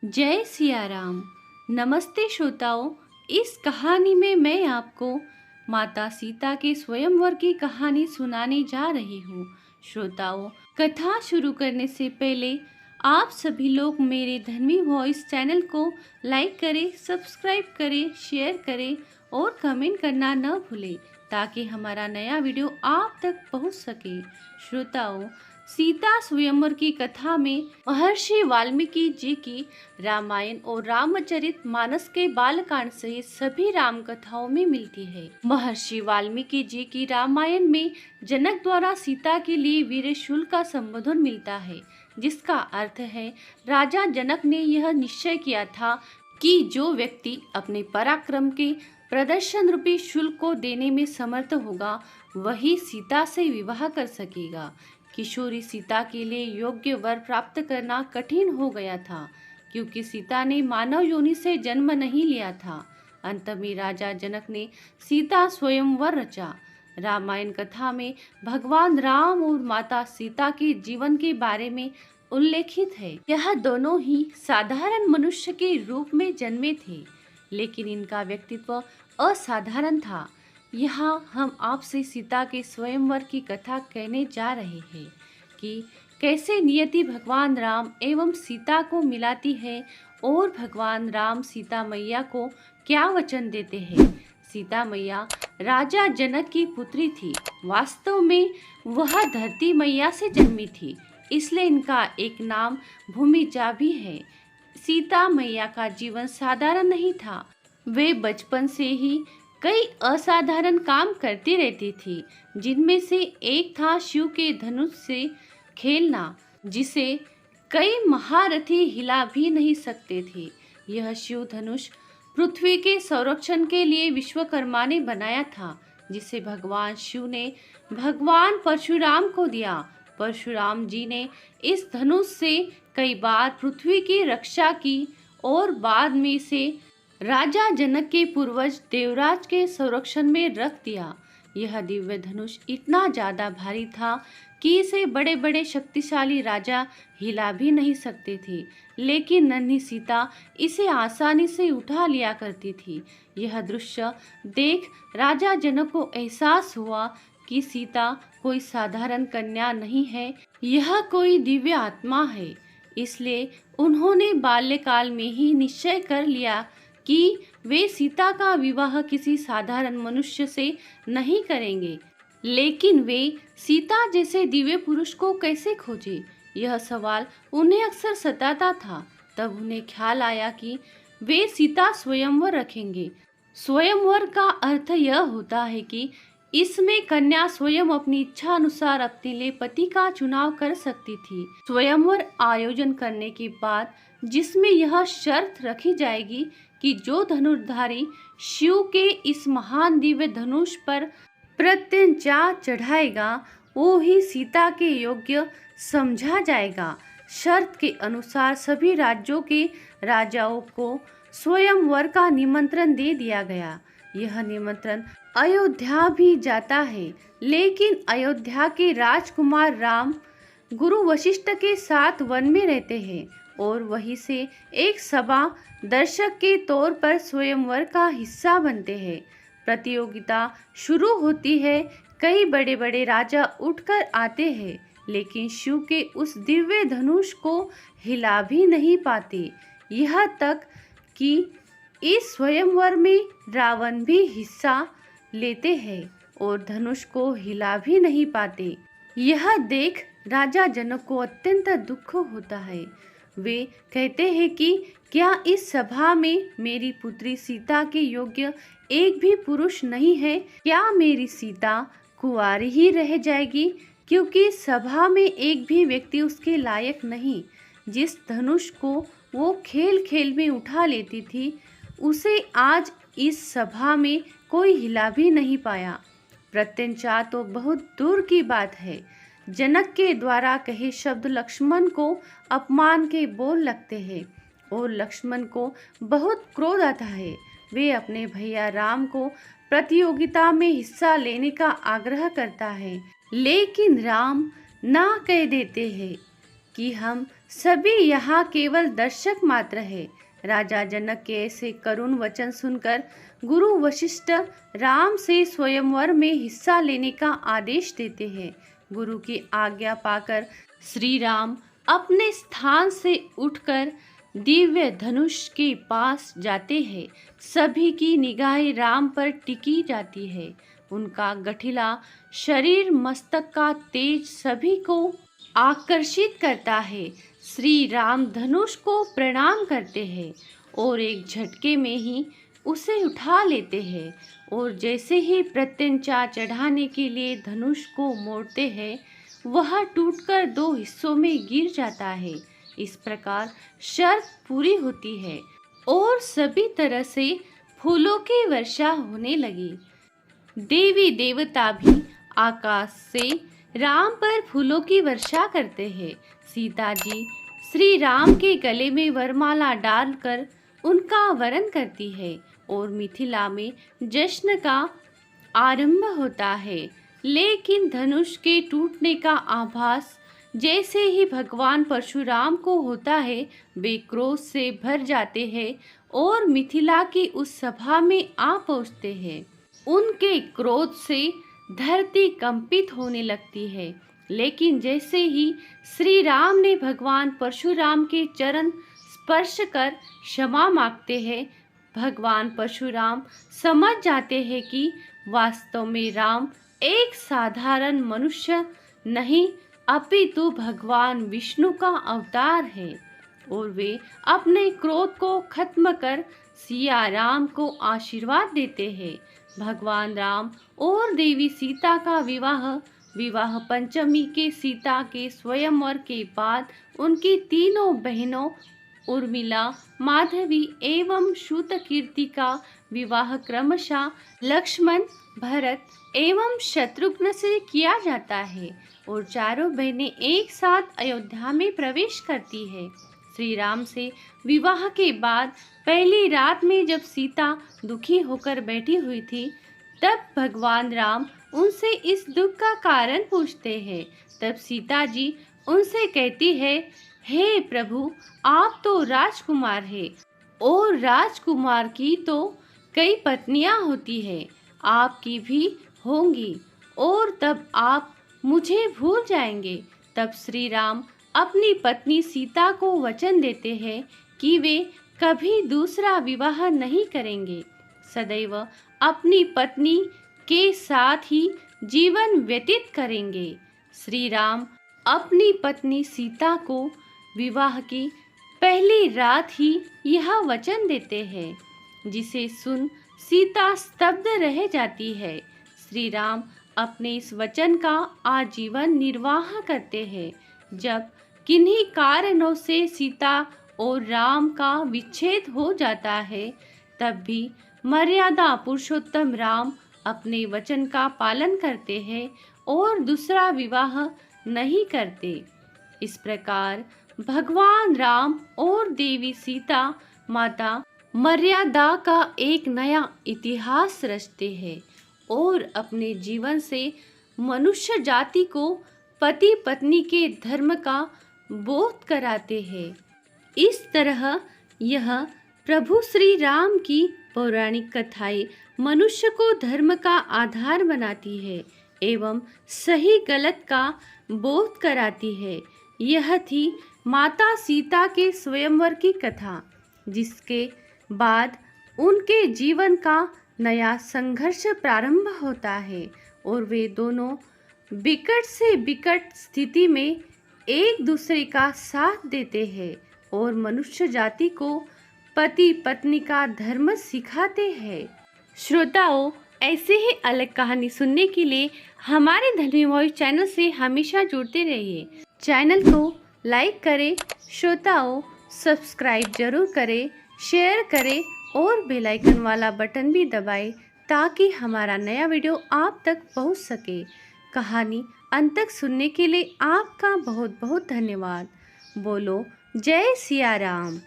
जय सिया राम। नमस्ते श्रोताओं। इस कहानी में मैं आपको माता सीता के स्वयंवर की कहानी सुनाने जा रही हूँ। श्रोताओं, कथा शुरू करने से पहले आप सभी लोग मेरे धन्वी वॉइस चैनल को लाइक करें, सब्सक्राइब करें, शेयर करें और कमेंट करना न भूलें ताकि हमारा नया वीडियो आप तक पहुँच सके। श्रोताओं, सीता स्वयंवर की कथा में महर्षि वाल्मीकि जी की रामायण और रामचरित मानस के बालकांड सहित सभी राम कथाओं में मिलती है। महर्षि वाल्मीकि जी की रामायण में जनक द्वारा सीता के लिए वीर शूल का संबोधन मिलता है, जिसका अर्थ है राजा जनक ने यह निश्चय किया था कि जो व्यक्ति अपने पराक्रम के प्रदर्शन रूपी शुल्क को देने में समर्थ होगा वही सीता से विवाह कर सकेगा। किशोरी सीता के लिए योग्य वर प्राप्त करना कठिन हो गया था, क्योंकि सीता ने मानव योनि से जन्म नहीं लिया था। अंत में राजा जनक ने सीता स्वयंवर रचा। रामायण कथा में भगवान राम और माता सीता के जीवन के बारे में उल्लेखित है। यह दोनों ही साधारण मनुष्य के रूप में जन्मे थे, लेकिन इनका व्यक्तित्व असाधारण था। यहाँ हम आपसे सीता के स्वयंवर की कथा कहने जा रहे हैं कि कैसे नियति भगवान राम एवं सीता को मिलाती है और भगवान राम सीता मैया को क्या वचन देते हैं। सीता मैया राजा जनक की पुत्री थी। वास्तव में वह धरती मैया से जन्मी थी, इसलिए इनका एक नाम भूमिजा भी है। सीता मैया का जीवन साधारण नहीं था। वे बचपन से ही कई असाधारण काम करती रहती थी, जिनमें से एक था शिव के धनुष से खेलना, जिसे कई महारथी हिला भी नहीं सकते थे। यह शिव धनुष पृथ्वी के संरक्षण के लिए विश्वकर्मा ने बनाया था, जिसे भगवान शिव ने भगवान परशुराम को दिया। परशुराम जी ने इस धनुष से कई बार पृथ्वी की रक्षा की और बाद में इसे राजा जनक के पूर्वज देवराज के संरक्षण में रख दिया। यह दिव्य धनुष इतना ज्यादा भारी था कि इसे बड़े बड़े शक्तिशाली राजा हिला भी नहीं सकते थे, लेकिन नन्ही सीता इसे आसानी से उठा लिया करती थी। यह दृश्य देख राजा जनक को एहसास हुआ कि सीता कोई साधारण कन्या नहीं है, यह कोई दिव्य आत्मा है। इसलिए उन्होंने बाल्यकाल में ही निश्चय कर लिया कि वे सीता का विवाह किसी साधारण मनुष्य से नहीं करेंगे। लेकिन वे सीता जैसे दिव्य पुरुष को कैसे खोजे, यह सवाल उन्हें अक्सर सताता था। तब उन्हें ख्याल आया कि वे सीता स्वयंवर रखेंगे। स्वयंवर का अर्थ यह होता है कि इसमें कन्या स्वयं अपनी इच्छा अनुसार अपने लिए पति का चुनाव कर सकती थी। स्वयंवर आयोजन करने के बाद जिसमें यह शर्त रखी जाएगी कि जो धनुर्धारी शिव के इस महान दिव्य धनुष पर प्रत्यंचा चढ़ाएगा वो ही सीता के योग्य समझा जाएगा। शर्त के अनुसार सभी राज्यों के राजाओं को स्वयंवर का निमंत्रण दे दिया गया। यह निमंत्रण अयोध्या भी जाता है, लेकिन अयोध्या के राजकुमार राम गुरु वशिष्ठ के साथ वन में रहते हैं और वहीं से एक सभा दर्शक के तौर पर स्वयंवर का हिस्सा बनते हैं। प्रतियोगिता शुरू होती है। कई बड़े बड़े राजा उठकर आते हैं, लेकिन शिव के उस दिव्य धनुष को हिला भी नहीं पाते। यह तक कि इस स्वयंवर में रावण भी हिस्सा लेते हैं और धनुष को हिला भी नहीं पाते। यह देख राजा जनक को अत्यंत दुख होता है। वे कहते हैं कि क्या इस सभा में मेरी पुत्री सीता के योग्य एक भी पुरुष नहीं है? क्या मेरी सीता कुंवारी ही रह जाएगी? क्योंकि सभा में एक भी व्यक्ति उसके लायक नहीं। जिस धनुष को वो खेल खेल में उठा लेती थी, उसे आज इस सभा में कोई हिला भी नहीं पाया। प्रत्यंचा तो बहुत दूर की बात है। जनक के द्वारा कहे शब्द लक्ष्मण को अपमान के बोल लगते हैं और लक्ष्मण को बहुत क्रोध आता है। वे अपने भैया राम को प्रतियोगिता में हिस्सा लेने का आग्रह करता है, लेकिन राम ना कह देते हैं कि हम सभी यहाँ केवल दर्शक मात्र है। राजा जनक के ऐसे करुण वचन सुनकर गुरु वशिष्ठ राम से स्वयंवर में हिस्सा लेने का आदेश देते हैं। गुरु की आज्ञा पाकर श्री राम अपने स्थान से उठकर दिव्य धनुष के पास जाते हैं। सभी की निगाहें राम पर टिकी जाती है। उनका गठिला शरीर, मस्तक का तेज सभी को आकर्षित करता है। श्री राम धनुष को प्रणाम करते हैं और एक झटके में ही उसे उठा लेते हैं और जैसे ही प्रत्यंचा चढ़ाने के लिए धनुष को मोड़ते हैं, वह टूटकर दो हिस्सों में गिर जाता है। इस प्रकार शर्त पूरी होती है और सभी तरह से फूलों की वर्षा होने लगी। देवी देवता भी आकाश से राम पर फूलों की वर्षा करते हैं। सीता जी श्री राम के गले में वरमाला डालकर उनका वरण करती है और मिथिला में जश्न का आरंभ होता है। लेकिन धनुष के टूटने का आभास जैसे ही भगवान परशुराम को होता है, वे क्रोध से भर जाते हैं और मिथिला की उस सभा में आ पहुँचते हैं। उनके क्रोध से धरती कंपित होने लगती है। लेकिन जैसे ही श्री राम ने भगवान परशुराम के चरण स्पर्श कर क्षमा मांगते हैं, भगवान परशुराम समझ जाते हैं कि वास्तव में राम एक साधारण मनुष्य नहीं अपितु भगवान विष्णु का अवतार है और वे अपने क्रोध को खत्म कर सिया राम को आशीर्वाद देते हैं। भगवान राम और देवी सीता का विवाह पंचमी के सीता के स्वयंवर के बाद उनकी तीनों बहनों उर्मिला, माधवी एवं श्रुतकीर्ति का विवाह क्रमशः लक्ष्मण, भरत एवं शत्रुघ्न से किया जाता है और चारों बहनें एक साथ अयोध्या में प्रवेश करती है। श्री राम से विवाह के बाद पहली रात में जब सीता दुखी होकर बैठी हुई थी, तब भगवान राम उनसे इस दुख का कारण पूछते हैं। तब सीता जी उनसे कहती है, हे प्रभु, आप तो राजकुमार हैं और राजकुमार की तो कई पत्नियां होती हैं, आपकी भी होंगी और तब आप मुझे भूल जाएंगे। तब श्री राम अपनी पत्नी सीता को वचन देते हैं कि वे कभी दूसरा विवाह नहीं करेंगे, सदैव अपनी पत्नी के साथ ही जीवन व्यतीत करेंगे। श्री राम अपनी पत्नी सीता को विवाह की पहली रात ही यह वचन देते हैं, जिसे सुन सीता स्तब्ध रह जाती है। श्री राम अपने इस वचन का आजीवन निर्वाह करते हैं। जब किन्हीं कारणों से सीता और राम का विच्छेद हो जाता है, तब भी मर्यादा पुरुषोत्तम राम अपने वचन का पालन करते हैं और दूसरा विवाह नहीं करते। इस प्रकार भगवान राम और देवी सीता माता मर्यादा का एक नया इतिहास रचते हैं और अपने जीवन से मनुष्य जाति को पति पत्नी के धर्म का बोध कराते हैं। इस तरह यह प्रभु श्री राम की पौराणिक कथाएं मनुष्य को धर्म का आधार बनाती है एवं सही गलत का बोध कराती है। यह थी माता सीता के स्वयंवर की कथा, जिसके बाद उनके जीवन का नया संघर्ष प्रारंभ होता है और वे दोनों विकट से विकट स्थिति में एक दूसरे का साथ देते हैं और मनुष्य जाति को पति पत्नी का धर्म सिखाते हैं। श्रोताओं, ऐसे ही अलग कहानी सुनने के लिए हमारे धर्मी वॉइस चैनल से हमेशा जुड़ते रहिए। चैनल को लाइक करें, श्रोताओं सब्सक्राइब जरूर करें, शेयर करें और बेल आइकन वाला बटन भी दबाएं ताकि हमारा नया वीडियो आप तक पहुंच सके। कहानी अंत तक सुनने के लिए आपका बहुत बहुत धन्यवाद। बोलो जय सिया राम।